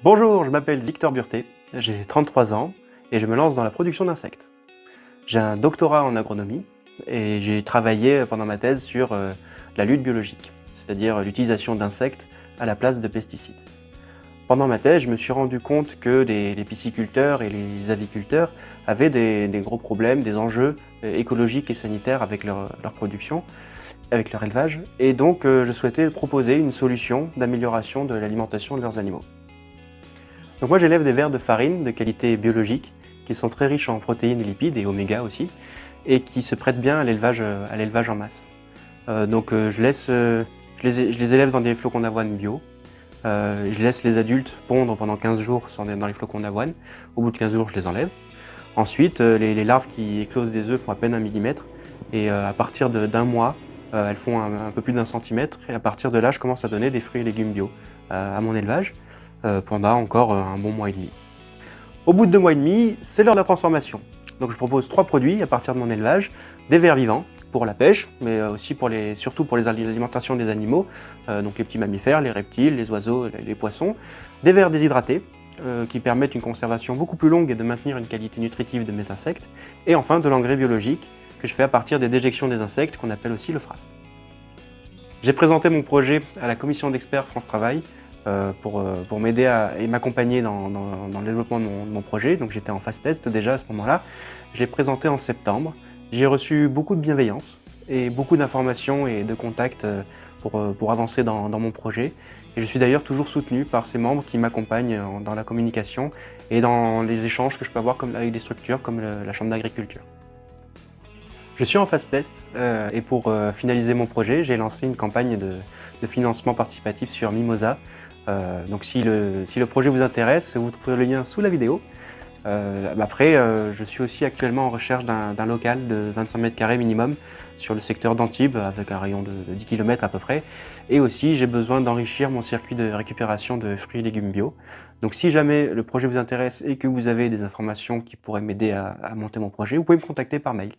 Bonjour, je m'appelle Victor Burté, j'ai 33 ans et je me lance dans la production d'insectes. J'ai un doctorat en agronomie et j'ai travaillé pendant ma thèse sur la lutte biologique, c'est-à-dire l'utilisation d'insectes à la place de pesticides. Pendant ma thèse, je me suis rendu compte que les pisciculteurs et les aviculteurs avaient des gros problèmes, des enjeux écologiques et sanitaires avec leur production, avec leur élevage, et donc je souhaitais proposer une solution d'amélioration de l'alimentation de leurs animaux. Donc moi j'élève des vers de farine de qualité biologique qui sont très riches en protéines et lipides et oméga aussi et qui se prêtent bien à l'élevage en masse. Je les élève dans des flocons d'avoine bio. Je laisse les adultes pondre pendant 15 jours dans les flocons d'avoine. Au bout de 15 jours, je les enlève. Ensuite, les larves qui éclosent des œufs font à peine 1 millimètre et à partir d'un mois, elles font un peu plus d'1 centimètre et à partir de là, je commence à donner des fruits et légumes bio à mon élevage pendant encore un bon mois et demi. Au bout de 2 mois et demi, c'est l'heure de la transformation. Donc je propose 3 produits à partir de mon élevage, des vers vivants pour la pêche, mais aussi surtout pour l'alimentation des animaux, donc les petits mammifères, les reptiles, les oiseaux, les poissons, des vers déshydratés qui permettent une conservation beaucoup plus longue et de maintenir une qualité nutritive de mes insectes, et enfin de l'engrais biologique que je fais à partir des déjections des insectes qu'on appelle aussi le frass. J'ai présenté mon projet à la commission d'experts France Travail pour m'aider et m'accompagner dans le développement de mon projet. Donc j'étais en phase test déjà à ce moment-là. Je l'ai présenté en septembre. J'ai reçu beaucoup de bienveillance et beaucoup d'informations et de contacts pour avancer dans mon projet. Et je suis d'ailleurs toujours soutenu par ces membres qui m'accompagnent dans la communication et dans les échanges que je peux avoir avec des structures comme la Chambre d'agriculture. Je suis en phase test et pour finaliser mon projet, j'ai lancé une campagne de financement participatif sur Mimosa. Donc si le projet vous intéresse, vous trouverez le lien sous la vidéo. Après, je suis aussi actuellement en recherche d'un local de 25 mètres carrés minimum sur le secteur d'Antibes avec un rayon de 10 km à peu près. Et aussi, j'ai besoin d'enrichir mon circuit de récupération de fruits et légumes bio. Donc si jamais le projet vous intéresse et que vous avez des informations qui pourraient m'aider à monter mon projet, vous pouvez me contacter par mail.